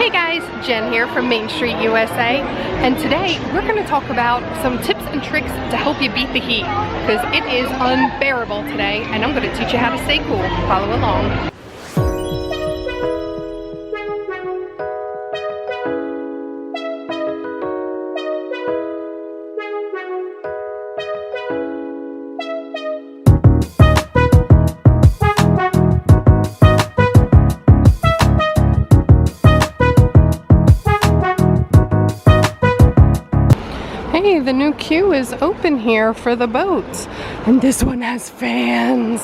Hey guys, Jen here from Main Street USA, and today we're going to talk about some tips and tricks to help you beat the heat, because it is unbearable today, and I'm going to teach you how to stay cool. Follow along. Hey, the new queue is open here for the boats, and this one has fans.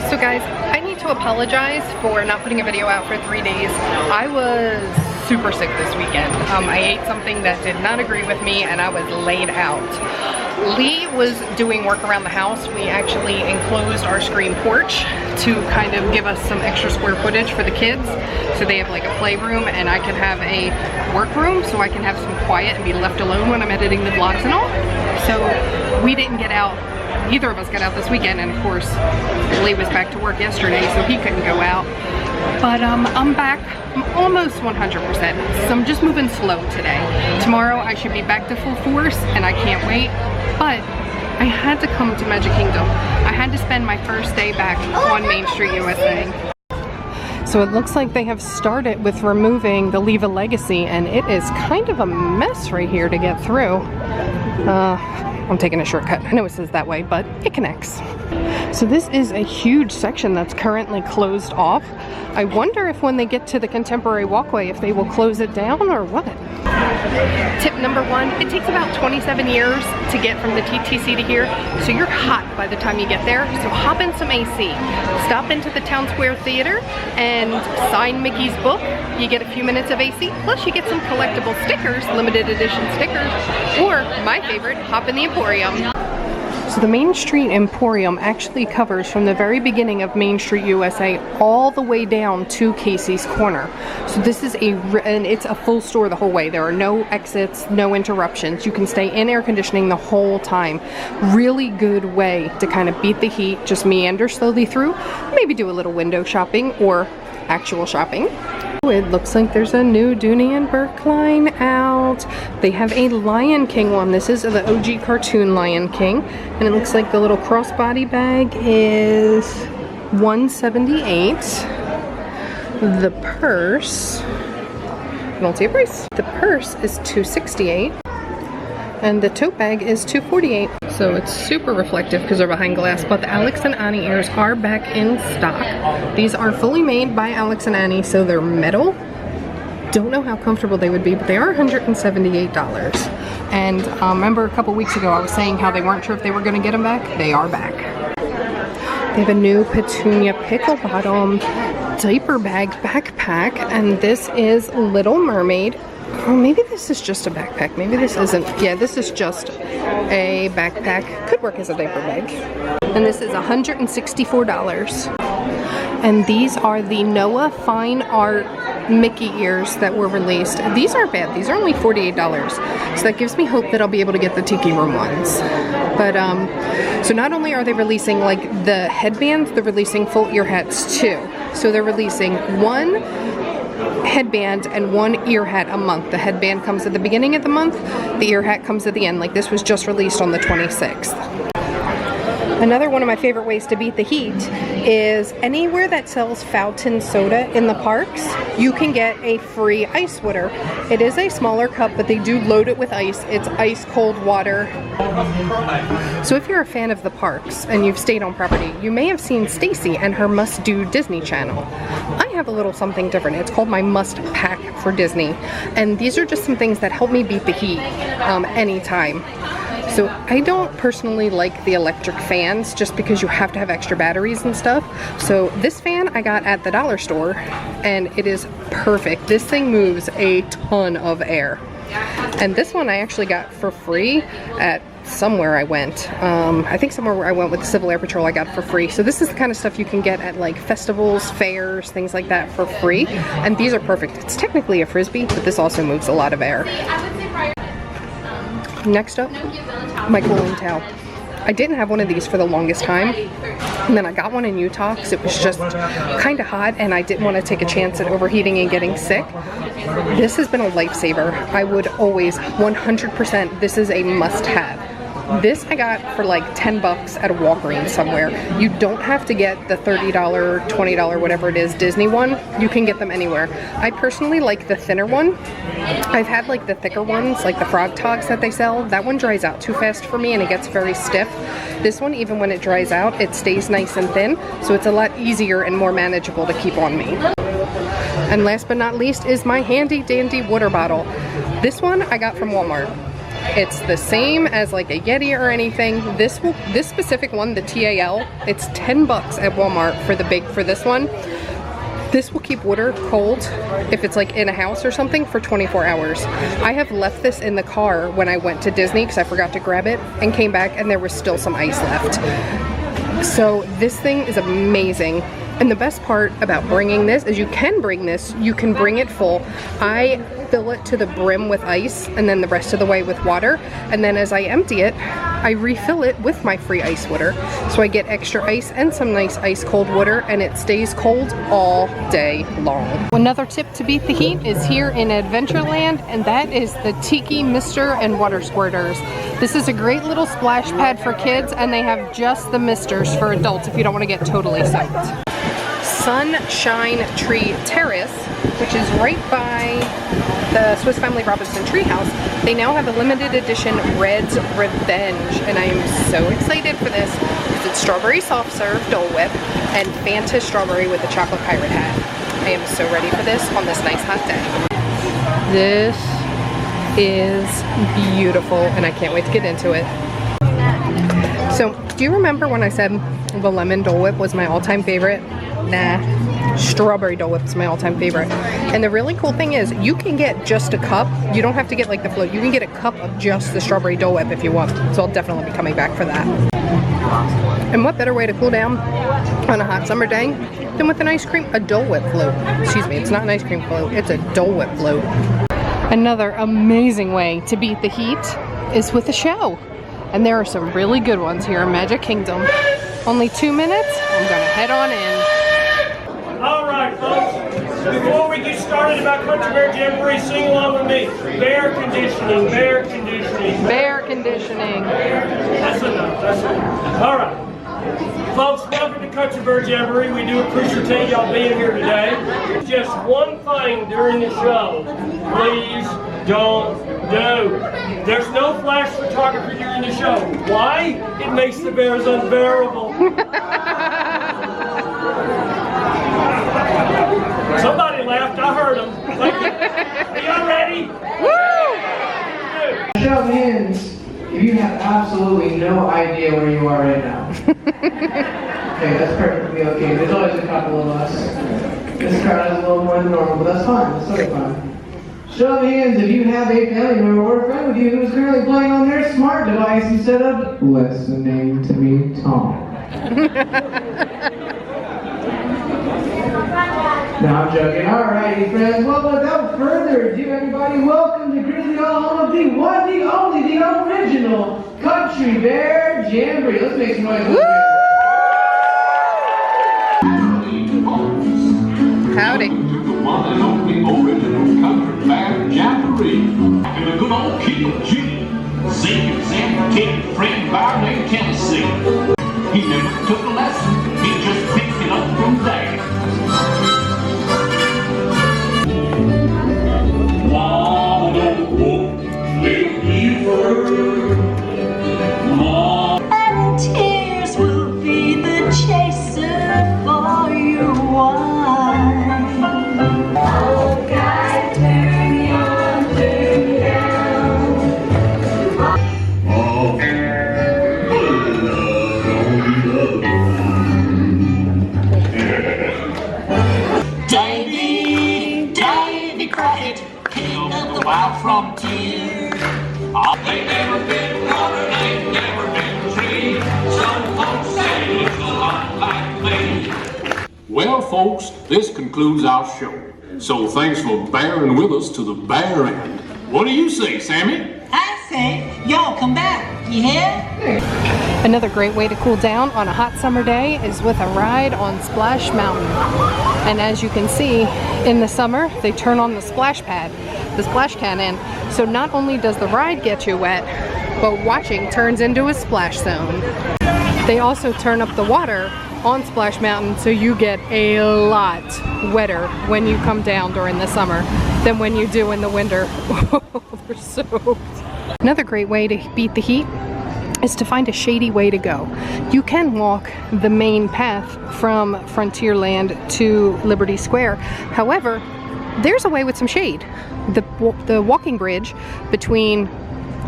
So guys, I need to apologize for not putting a video out for 3 days. I was super sick this weekend. I ate something that did not agree with me and I was laid out. Lee was doing work around the house. We actually enclosed our screen porch to kind of give us some extra square footage for the kids. So they have like a playroom and I can have a workroom so I can have some quiet and be left alone when I'm editing the vlogs and all. So we didn't get out. Neither of us got out this weekend, and of course Lee was back to work yesterday so he couldn't go out. But I'm back. I'm almost 100%, so I'm just moving slow today. Tomorrow I should be back to full force and I can't wait. But I had to come to Magic Kingdom. I had to spend my first day back on Main Street USA. So it looks like they have started with removing the Leave a Legacy, and it is kind of a mess right here to get through. I'm taking a shortcut. I know it says that way, but it connects. So this is a huge section that's currently closed off. I wonder if when they get to the Contemporary Walkway, if they will close it down or what. Tip number one, it takes about 27 years to get from the TTC to here, so you're hot by the time you get there, so hop in some AC. Stop into the Town Square Theater and sign Mickey's book. You get a few minutes of AC, plus you get some collectible stickers, limited edition stickers, or my favorite, hop in the Emporium. So the Main Street Emporium actually covers from the very beginning of Main Street USA all the way down to Casey's Corner. So this is and it's a full store the whole way. There are no exits, no interruptions. You can stay in air conditioning the whole time. Really good way to kind of beat the heat, just meander slowly through, maybe do a little window shopping or actual shopping. It looks like there's a new Dooney and Burke line out. They have a Lion King one. This is the OG cartoon Lion King, and it looks like the little crossbody bag is $178. The purse, I don't see a price. The purse is $268, and the tote bag is $248. So it's super reflective because they're behind glass, but the Alex and Ani ears are back in stock. These are fully made by Alex and Ani, so they're metal. Don't know how comfortable they would be, but they are $178. And remember a couple weeks ago I was saying how they weren't sure if they were going to get them back? They are back. They have a new Petunia Pickle Bottom diaper bag backpack, and this is Little Mermaid. Oh, maybe this is just a backpack. Maybe this isn't. Yeah, this is just a backpack. Could work as a diaper bag. And this is $164. And these are the Noah Fine Art Mickey ears that were released. These aren't bad. These are only $48. So that gives me hope that I'll be able to get the Tiki Room ones. But, so not only are they releasing like the headbands, they're releasing full ear hats too. So they're releasing one headband and one ear hat a month. The headband comes at the beginning of the month, the ear hat comes at the end. Like this was just released on the 26th. Another one of my favorite ways to beat the heat is anywhere that sells fountain soda in the parks, you can get a free ice water. It is a smaller cup, but they do load it with ice. It's ice cold water. So if you're a fan of the parks and you've stayed on property, you may have seen Stacy and her Must Do Disney channel. I have a little something different. It's called my Must Pack for Disney. And these are just some things that help me beat the heat anytime. So I don't personally like the electric fans just because you have to have extra batteries and stuff. So this fan I got at the dollar store and it is perfect. This thing moves a ton of air. And this one I actually got for free at somewhere I went. I think somewhere where I went with the Civil Air Patrol I got for free. So this is the kind of stuff you can get at like festivals, fairs, things like that for free. And these are perfect. It's technically a Frisbee, but this also moves a lot of air. Next up, my cooling towel. I didn't have one of these for the longest time, and then I got one in Utah because it was just kind of hot and I didn't want to take a chance at overheating and getting sick. This has been a lifesaver. I would always, 100%, this is a must-have. This I got for like 10 bucks at a Walgreens somewhere. You don't have to get the $30, $20, whatever it is, Disney one. You can get them anywhere. I personally like the thinner one. I've had like the thicker ones, like the Frog Togs that they sell. That one dries out too fast for me and it gets very stiff. This one, even when it dries out, it stays nice and thin, so it's a lot easier and more manageable to keep on me. And last but not least is my handy dandy water bottle. This one I got from Walmart. It's the same as like a Yeti or anything. This specific one, the TAL, it's 10 bucks at Walmart for this one. This will keep water cold if it's like in a house or something for 24 hours. I have left this in the car when I went to Disney because I forgot to grab it and came back and there was still some ice left. So this thing is amazing. And the best part about bringing this is you can bring this, you can bring it full. I fill it to the brim with ice and then the rest of the way with water. And then as I empty it, I refill it with my free ice water. So I get extra ice and some nice ice cold water and it stays cold all day long. Another tip to beat the heat is here in Adventureland, and that is the Tiki Mister and Water Squirters. This is a great little splash pad for kids, and they have just the misters for adults if you don't want to get totally soaked. Sunshine Tree Terrace, which is right by the Swiss Family Robinson Treehouse. They now have a limited edition Red's Revenge, and I am so excited for this because it's strawberry soft serve Dole Whip and Fanta strawberry with a chocolate pirate hat. I am so ready for this on this nice hot day. This is beautiful and I can't wait to get into it. So, do you remember when I said the lemon Dole Whip was my all-time favorite? Nah, strawberry Dole Whip is my all-time favorite. And the really cool thing is you can get just a cup. You don't have to get like the float. You can get a cup of just the strawberry Dole Whip if you want. So I'll definitely be coming back for that. And what better way to cool down on a hot summer day than with an ice cream, a Dole Whip float. Excuse me, it's not an ice cream float, it's a Dole Whip float. Another amazing way to beat the heat is with a show. And there are some really good ones here in Magic Kingdom. Only 2 minutes, I'm gonna head on in. All right, folks, before we get started about Country Bear Jamboree, sing along with me. Bear conditioning, bear conditioning. Bear conditioning. That's enough, that's enough. All right. Folks, welcome to Country Bear Jamboree. We do appreciate y'all being here today. Just one thing during the show, please don't do. There's no flash photography during the show. Why? It makes the bears unbearable. Somebody laughed, I heard them. Are y'all ready? Woo! Show of hands if you have absolutely no idea where you are right now. Okay, that's perfectly okay. There's always a couple of us. This crowd is a little more than normal, but that's fine. That's totally fine. Show of hands if you have a family member or a friend with you who's currently playing on their smart device instead of listening to me talk. No, I'm joking. Alrighty, friends. Well, without further ado, everybody, welcome to Grizzly Hall, home of the one, the only, the original Country Bear Jamboree. Let's make some noise. Howdy. The one and only original Country Bear Jamboree. In the good old King G. Singing, Sam, Kid, Fred, Bear named Tennessee. He never took a lesson. He just picked it up from there. And tears will be the chaser for your wine. Oh, God, turn yonder down. about frontier. Oh, they never been water, they never been tree. Some folks say it's a lot like me. Well, folks, this concludes our show. So thanks for bearing with us to the bare end. What do you say, Sammy? I say, y'all come back, you hear? Another great way to cool down on a hot summer day is with a ride on Splash Mountain. And as you can see, in the summer, they turn on the splash pad, the splash cannon. So not only does the ride get you wet, but watching turns into a splash zone. They also turn up the water on Splash Mountain, so you get a lot wetter when you come down during the summer than when you do in the winter. They're soaked. Another great way to beat the heat is to find a shady way to go. You can walk the main path from Frontierland to Liberty Square. However, there's a way with some shade. The walking bridge between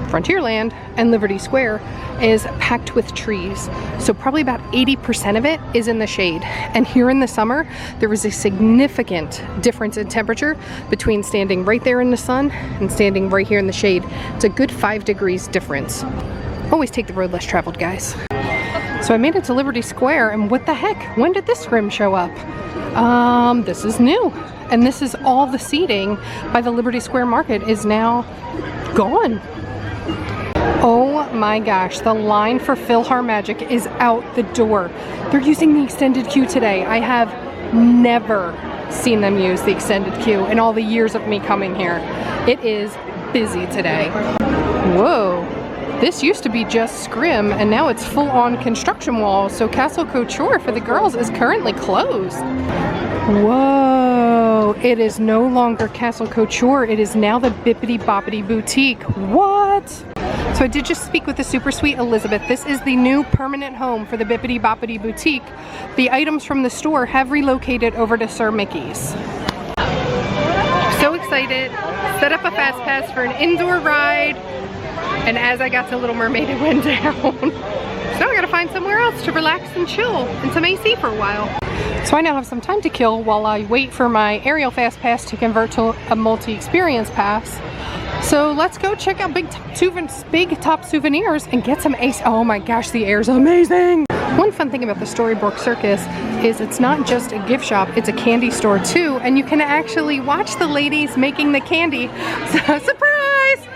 Frontierland and Liberty Square is packed with trees. So probably about 80% of it is in the shade. And here in the summer, there is a significant difference in temperature between standing right there in the sun and standing right here in the shade. It's a good 5 degrees difference. Always take the road less traveled, guys. So I made it to Liberty Square, and what the heck? When did this rim show up? This is new. And this is all the seating by the Liberty Square Market is now gone. Oh my gosh, the line for Philharmonic is out the door. They're using the extended queue today. I have never seen them use the extended queue in all the years of me coming here. It is busy today. Whoa, this used to be just scrim and now it's full on construction walls. So Castle Couture for the girls is currently closed. Whoa, it is no longer Castle Couture. It is now the Bippity Boppity Boutique. What? So I did just speak with the super sweet Elizabeth. This is the new permanent home for the Bippity Boppity Boutique. The items from the store have relocated over to Sir Mickey's. So excited. Set up a fast pass for an indoor ride. And as I got to Little Mermaid, it went down. So I gotta find somewhere else to relax and chill in some AC for a while. So I now have some time to kill while I wait for my Ariel Fast Pass to convert to a multi-experience pass. So let's go check out Big Top Souvenirs and get some ace. Oh my gosh, the air's amazing. One fun thing about the Storybook Circus is it's not just a gift shop, it's a candy store too, and you can actually watch the ladies making the candy. So, surprise!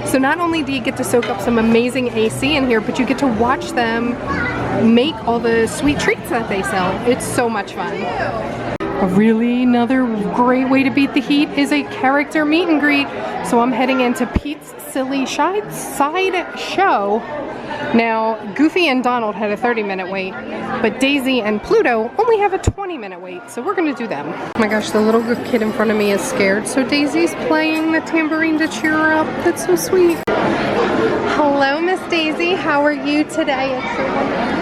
So not only do you get to soak up some amazing AC in here, but you get to watch them make all the sweet treats that they sell. It's so much fun. Another great way to beat the heat is a character meet and greet. So I'm heading into Pete's Silly Side Show. Now, Goofy and Donald had a 30-minute wait, but Daisy and Pluto only have a 20-minute wait, so we're gonna do them. Oh my gosh, the little kid in front of me is scared, so Daisy's playing the tambourine to cheer her up. That's so sweet. Hello, Miss Daisy. How are you today? It's so wonderful.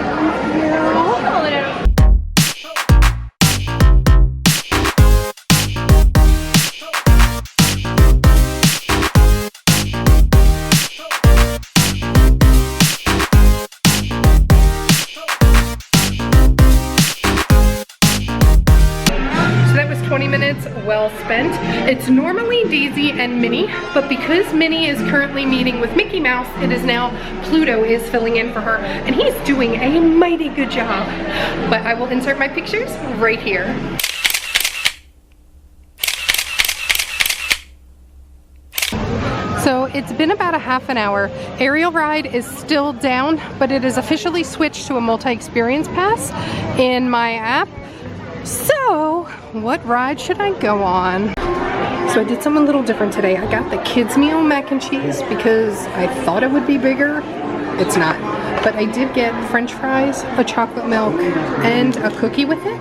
Well spent. It's normally Daisy and Minnie, but because Minnie is currently meeting with Mickey Mouse, it is now Pluto is filling in for her, and he's doing a mighty good job. But I will insert my pictures right here. So it's been about a half an hour. Aerial ride is still down, but it is officially switched to a multi-experience pass in my app. So, what ride should I go on? So I did something a little different today. I got the kids meal mac and cheese because I thought it would be bigger. It's not. But I did get French fries, a chocolate milk, and a cookie with it.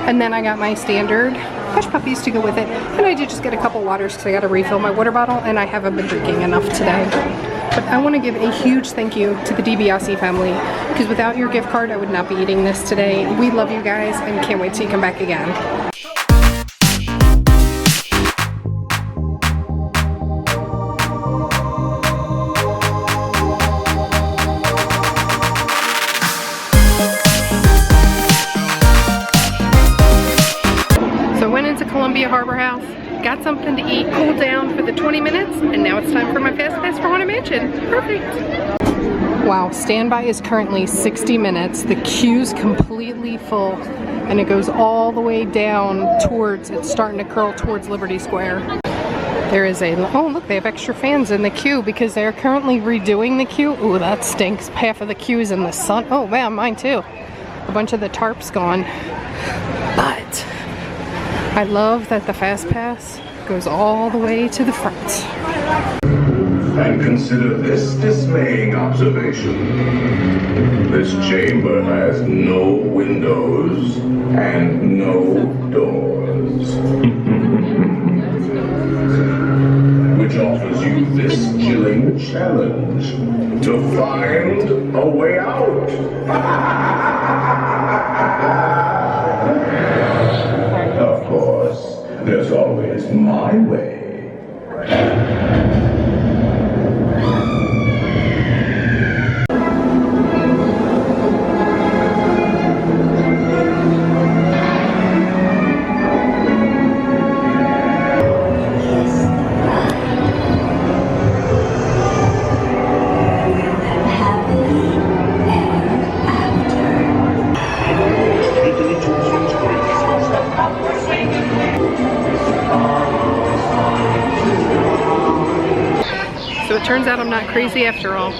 And then I got my standard hush puppies to go with it. And I did just get a couple waters because I got to refill my water bottle and I haven't been drinking enough today. But I want to give a huge thank you to the DiBiase family because without your gift card, I would not be eating this today. We love you guys and can't wait till you come back again. went into Columbia Harbor House, got something to eat, cooled down for the 20 minutes, and now it's time for my Fast Pass for Haunted Mansion. Perfect. Wow, standby is currently 60 minutes. The queue's completely full, and it goes all the way down towards, it's starting to curl towards Liberty Square. There is a, oh look, they have extra fans in the queue because they're currently redoing the queue. Ooh, that stinks. Half of the queue is in the sun. Oh man, mine too. A bunch of the tarp's gone. But I love that the Fast Pass goes all the way to the front. And consider this dismaying observation. This chamber has no windows and no doors. Which offers you this chilling challenge to find a way out. Of course, there's always my way. Turns out I'm not crazy after all.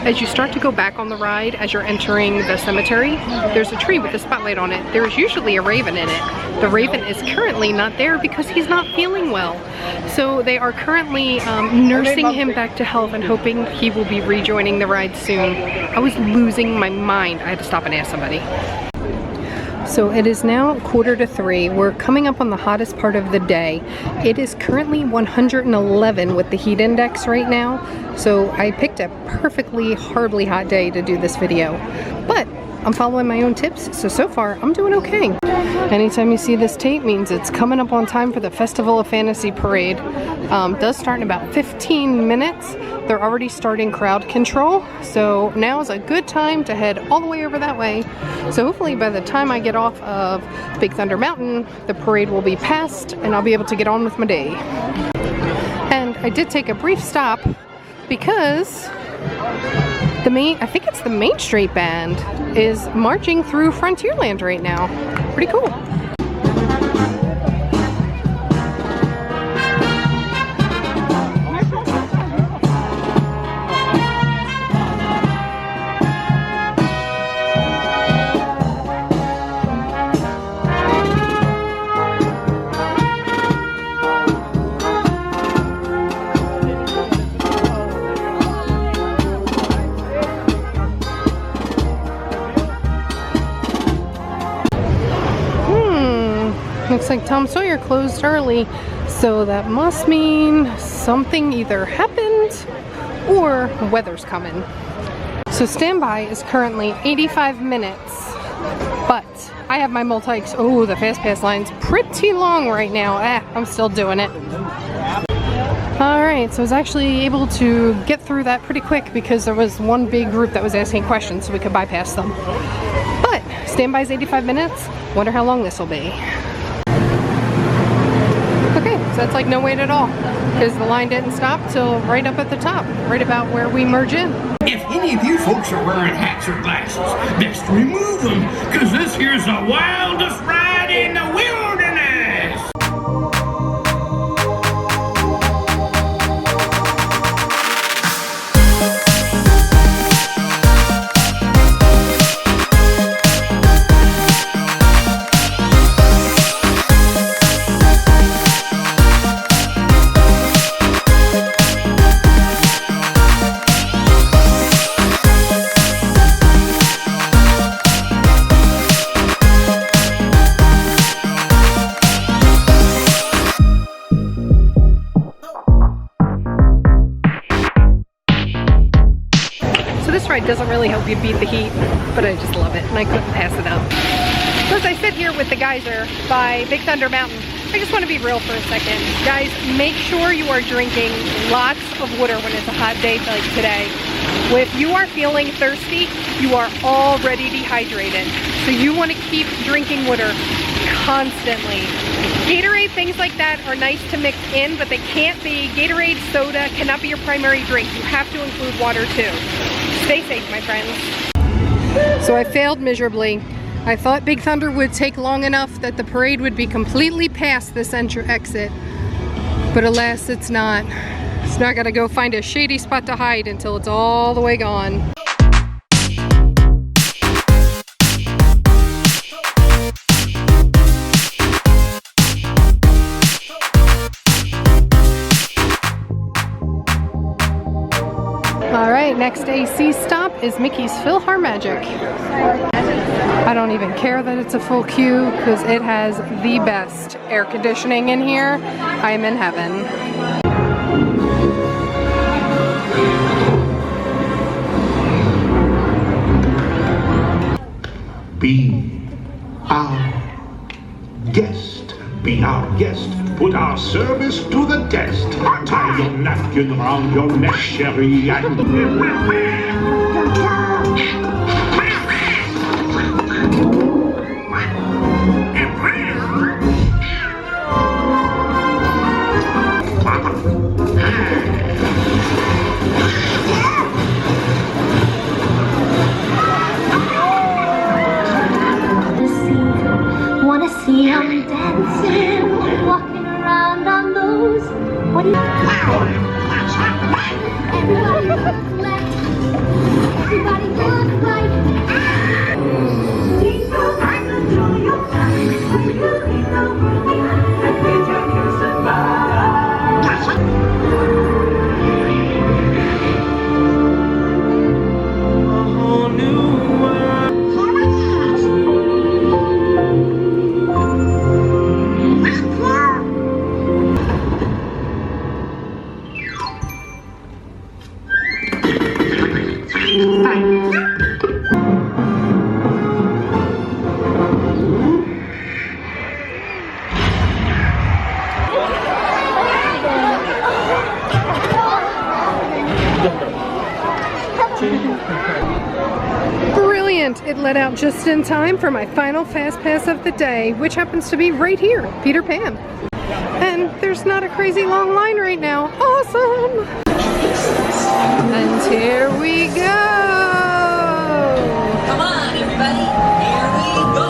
As you start to go back on the ride, as you're entering the cemetery, there's a tree with a spotlight on it. There's usually a raven in it. The raven is currently not there because he's not feeling well. So they are currently nursing him back to health and hoping he will be rejoining the ride soon. I was losing my mind. I had to stop and ask somebody. So it is now 2:45. We're coming up on the hottest part of the day. It is currently 111 with the heat index right now. So I picked a perfectly horribly hot day to do this video. But I'm following my own tips, so far I'm doing okay. Anytime you see this tape means it's coming up on time for the Festival of Fantasy Parade. Does start in about 15 minutes. They're already starting crowd control, so now is a good time to head all the way over that way. So hopefully by the time I get off of Big Thunder Mountain, the parade will be past and I'll be able to get on with my day. And I did take a brief stop because I think it's the Main Street Band is marching through Frontierland right now. Pretty cool. Looks like Tom Sawyer closed early, so that must mean something either happened or weather's coming. So standby is currently 85 minutes, but I have my multi-X. Oh, the Fast Pass line's pretty long right now. I'm still doing it. Alright, so I was actually able to get through that pretty quick because there was one big group that was asking questions, so we could bypass them. But standby is 85 minutes. Wonder how long this will be. Okay, so that's like no wait at all, because the line didn't stop till right up at the top, right about where we merge in. If any of you folks are wearing hats or glasses, best remove them, because this here's the wildest ride in the wilderness. It doesn't really help you beat the heat, but I just love it and I couldn't pass it up. So as I sit here with the geyser by Big Thunder Mountain, I just want to be real for a second. Guys, make sure you are drinking lots of water when it's a hot day like today. If you are feeling thirsty, you are already dehydrated. So you want to keep drinking water constantly. Gatorade, things like that are nice to mix in, but they can't be, Gatorade, soda cannot be your primary drink. You have to include water too. Stay safe, my friends. So I failed miserably. I thought Big Thunder would take long enough that the parade would be completely past this exit, but alas, it's not. So now I gotta go find a shady spot to hide until it's all the way gone. Alright, next AC stop is Mickey's Philharmonic. I don't even care that it's a full queue because it has the best air conditioning in here. I'm in heaven. Be our guest. Be our guest. Put our service to the test. Tie your napkin round your neck, Sherry, and wanna see him dancing, walking around on those. What do you? Everybody look left. Everybody look right. Brilliant! It let out just in time for my final fast pass of the day, which happens to be right here, Peter Pan. And there's not a crazy long line right now. Awesome! And here we go! Come on, everybody. Here we go.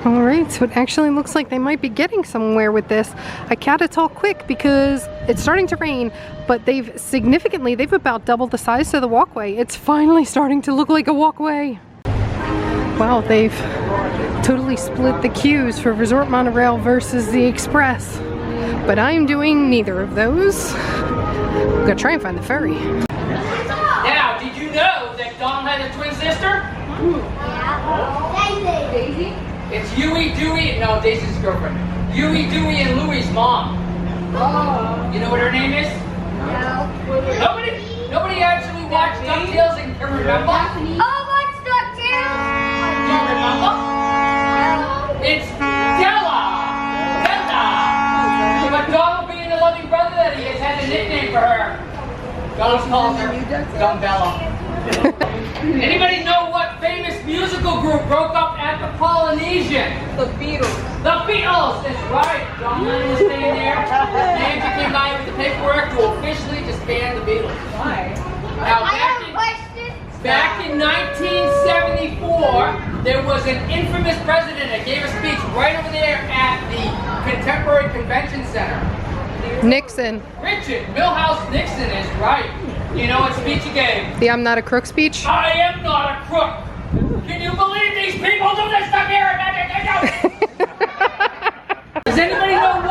Alright, so it actually looks like they might be getting somewhere with this. I gotta talk quick because it's starting to rain, but they've about doubled the size of the walkway. It's finally starting to look like a walkway. Wow, they've totally split the queues for Resort Monorail versus the Express. But I'm doing neither of those. I'm gonna try and find the ferry. Now, did you know that Donald had a twin sister? Daisy. It's Huey, Dewey, no, Daisy's girlfriend. Huey, Dewey, and Louie's mom. Oh. You know what her name is? No. Nobody actually watched DuckTales and can remember? Oh, what's DuckTales? Do you remember? It's Della! But Donald, being the loving brother that he is, has a nickname for her. Donald calls her Dumb Bella. Anybody know what famous musical group broke up at the Polynesian? The Beatles. The Beatles! That's right. John Lennon was staying there. Nancy came by with the paperwork to officially disband the Beatles. Why? Now, back in 1974, there was an infamous president that gave a speech right over there at the Contemporary Convention Center. Nixon. Richard Milhouse Nixon is right. You know what speech you gave? The I'm not a crook speech? I am not a crook. Can you believe these people do this stuff here? Does anybody know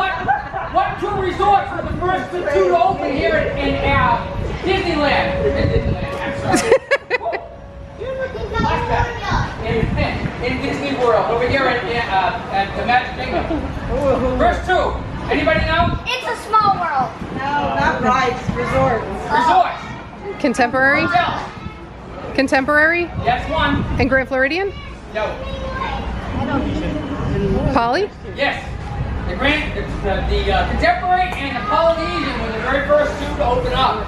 what two resorts were the first two to open here in Disneyland? I'm sorry. In Disney World, over here at the Magic Kingdom. First two. Anybody know? It's a small world. No, not rides, resorts. Resorts. Contemporary? Hotels. Contemporary? That's one. And Grand Floridian? No. Poly? Yes. The Contemporary and the Polynesian were the very first two to open up.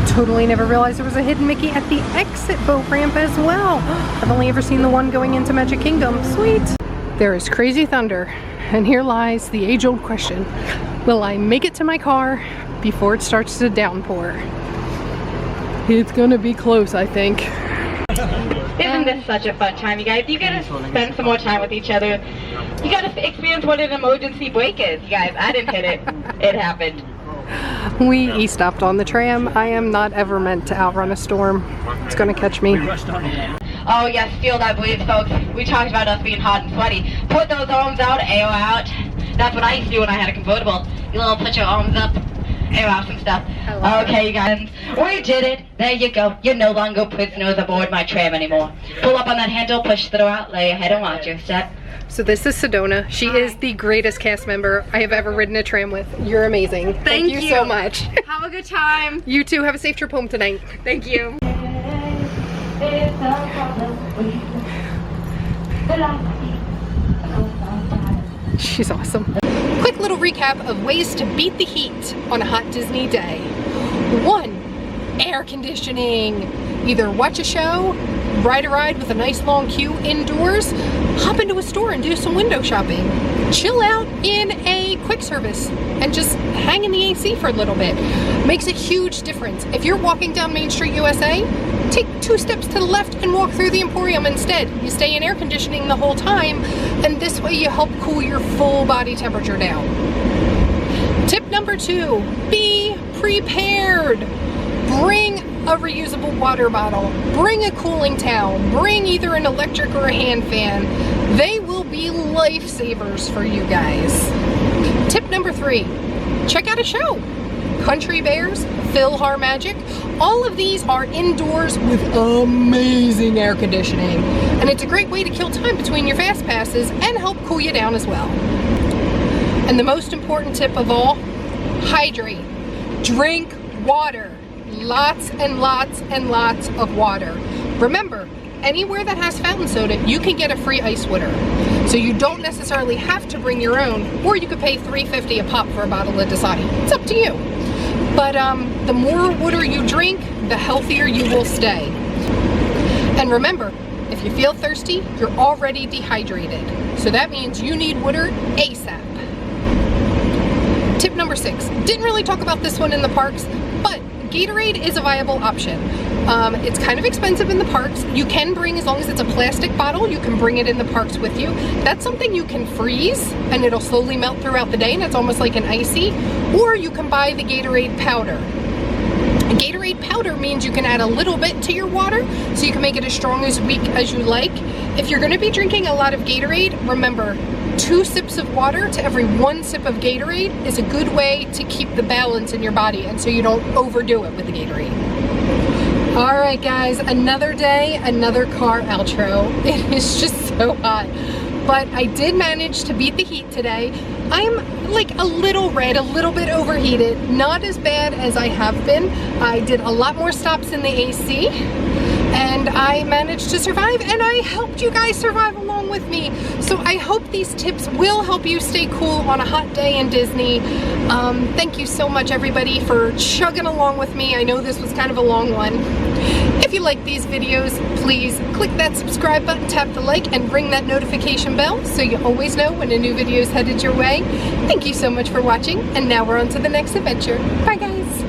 Totally never realized there was a hidden Mickey at the exit boat ramp as well. I've only ever seen the one going into Magic Kingdom. Sweet. There is crazy thunder, and here lies the age-old question. Will I make it to my car before it starts to downpour? It's gonna be close, I think. Isn't this such a fun time, you guys? You gotta spend some more time with each other. You gotta experience what an emergency brake is, you guys. I didn't hit it. It happened. We e-stopped on the tram. I am not ever meant to outrun a storm. It's gonna catch me. Oh yes, feel that breeze, folks. We talked about us being hot and sweaty. Put those arms out, air out. That's what I used to do when I had a convertible. You little put your arms up, air out some stuff. Okay, you guys, we did it. There you go. You're no longer prisoners aboard my tram anymore. Pull up on that handle, push the door out, lay your head and watch your step. So this is Sedona. She is the greatest cast member I have ever ridden a tram with. You're amazing. Thank you so much. Have a good time. You too. Have a safe trip home tonight. Thank you. She's awesome. Quick little recap of ways to beat the heat on a hot Disney day. 1, air conditioning. Either watch a show, ride a ride with a nice long queue indoors, hop into a store and do some window shopping. Chill out in a quick service and just hang in the AC for a little bit. Makes a huge difference. If you're walking down Main Street USA, take 2 steps to the left and walk through the Emporium instead. You stay in air conditioning the whole time, and this way you help cool your full body temperature down. Tip number 2, be prepared. Bring a reusable water bottle, bring a cooling towel, bring either an electric or a hand fan. They will be lifesavers for you guys. Tip number 3, check out a show. Country Bears, Philharmonic, all of these are indoors with amazing air conditioning. And it's a great way to kill time between your fast passes and help cool you down as well. And the most important tip of all, hydrate. Drink water. Lots and lots and lots of water. Remember, anywhere that has fountain soda, you can get a free ice water. So you don't necessarily have to bring your own, or you could pay $3.50 a pop for a bottle of Dasani. It's up to you. But the more water you drink, the healthier you will stay. And remember, if you feel thirsty, you're already dehydrated. So that means you need water ASAP. Tip number 6. Didn't really talk about this one in the parks, but Gatorade is a viable option. It's kind of expensive in the parks. You can bring, as long as it's a plastic bottle, you can bring it in the parks with you. That's something you can freeze and it'll slowly melt throughout the day, and it's almost like an icy. Or you can buy the Gatorade powder. Gatorade powder means you can add a little bit to your water, so you can make it as strong as weak as you like. If you're going to be drinking a lot of Gatorade, remember, 2 sips of water to every 1 sip of Gatorade is a good way to keep the balance in your body, and so you don't overdo it with the Gatorade. Alright guys, another day, another car outro. It is just so hot. But I did manage to beat the heat today. I'm like a little red, a little bit overheated. Not as bad as I have been. I did a lot more stops in the AC. And I managed to survive, and I helped you guys survive along with me. So I hope these tips will help you stay cool on a hot day in Disney. Thank you so much everybody for chugging along with me. I know this was kind of a long one. If you like these videos, please click that subscribe button, tap the like, and ring that notification bell so you always know when a new video is headed your way. Thank you so much for watching, and now we're on to the next adventure. Bye guys!